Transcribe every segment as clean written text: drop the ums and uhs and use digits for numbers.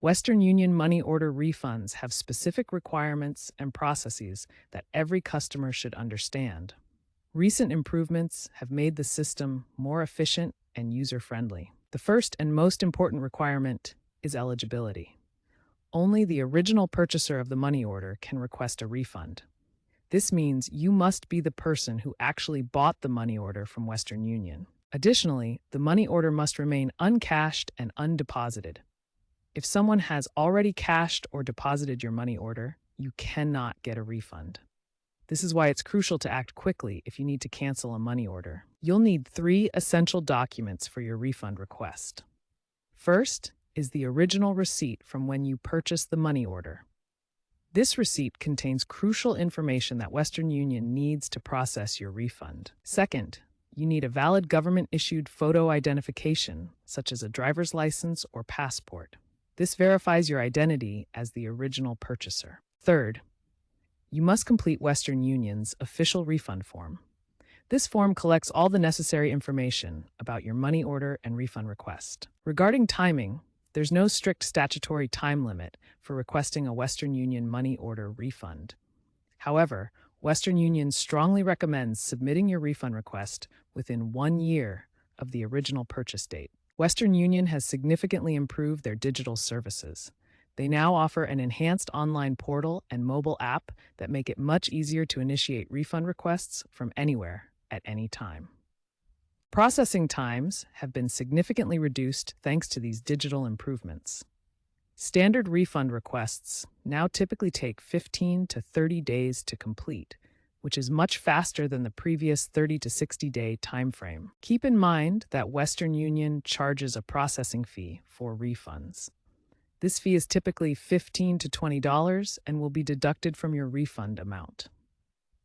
Western Union money order refunds have specific requirements and processes that every customer should understand. Recent improvements have made the system more efficient and user-friendly. The first and most important requirement is eligibility. Only the original purchaser of the money order can request a refund. This means you must be the person who actually bought the money order from Western Union. Additionally, the money order must remain uncashed and undeposited. If someone has already cashed or deposited your money order, you cannot get a refund. This is why it's crucial to act quickly if you need to cancel a money order. You'll need 3 essential documents for your refund request. First is the original receipt from when you purchased the money order. This receipt contains crucial information that Western Union needs to process your refund. Second, you need a valid government-issued photo identification, such as a driver's license or passport. This verifies your identity as the original purchaser. Third, you must complete Western Union's official refund form. This form collects all the necessary information about your money order and refund request. Regarding timing, there's no strict statutory time limit for requesting a Western Union money order refund. However, Western Union strongly recommends submitting your refund request within 1 year of the original purchase date. Western Union has significantly improved their digital services. They now offer an enhanced online portal and mobile app that make it much easier to initiate refund requests from anywhere at any time. Processing times have been significantly reduced thanks to these digital improvements. Standard refund requests now typically take 15 to 30 days to complete, which is much faster than the previous 30 to 60-day timeframe. Keep in mind that Western Union charges a processing fee for refunds. This fee is typically $15 to $20 and will be deducted from your refund amount.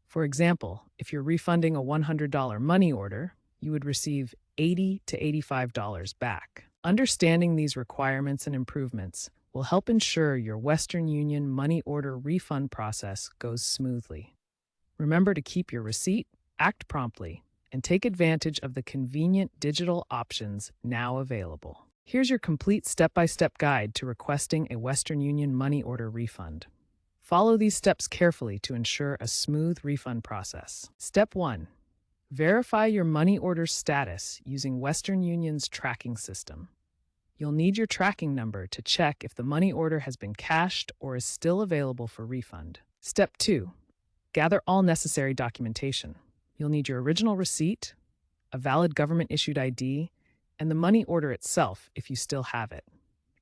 For example, if you're refunding a $100 money order, you would receive $80 to $85 back. Understanding these requirements and improvements will help ensure your Western Union money order refund process goes smoothly. Remember to keep your receipt, act promptly, and take advantage of the convenient digital options now available. Here's your complete step-by-step guide to requesting a Western Union money order refund. Follow these steps carefully to ensure a smooth refund process. Step 1. Verify your money order status using Western Union's tracking system. You'll need your tracking number to check if the money order has been cashed or is still available for refund. Step 2. Gather all necessary documentation. You'll need your original receipt, a valid government-issued ID, and the money order itself if you still have it.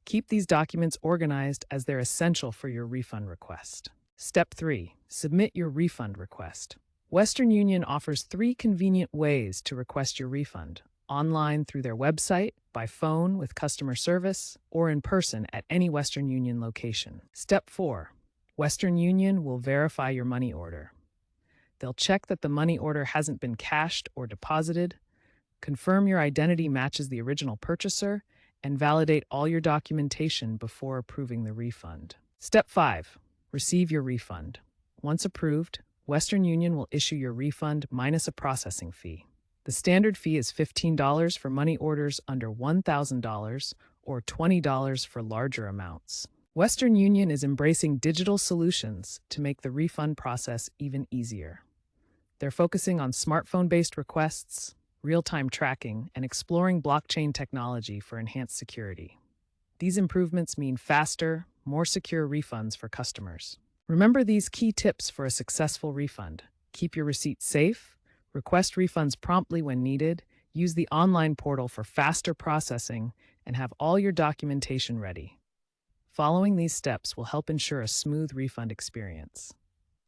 Keep these documents organized as they're essential for your refund request. Step 3. Submit your refund request. Western Union offers 3 convenient ways to request your refund: online through their website, by phone with customer service, or in person at any Western Union location. Step 4. Western Union will verify your money order. They'll check that the money order hasn't been cashed or deposited, confirm your identity matches the original purchaser, and validate all your documentation before approving the refund. Step 5. Receive your refund. Once approved, Western Union will issue your refund minus a processing fee. The standard fee is $15 for money orders under $1,000 or $20 for larger amounts. Western Union is embracing digital solutions to make the refund process even easier. They're focusing on smartphone-based requests, real-time tracking, and exploring blockchain technology for enhanced security. These improvements mean faster, more secure refunds for customers. Remember these key tips for a successful refund. Keep your receipts safe, request refunds promptly when needed, use the online portal for faster processing, and have all your documentation ready. Following these steps will help ensure a smooth refund experience.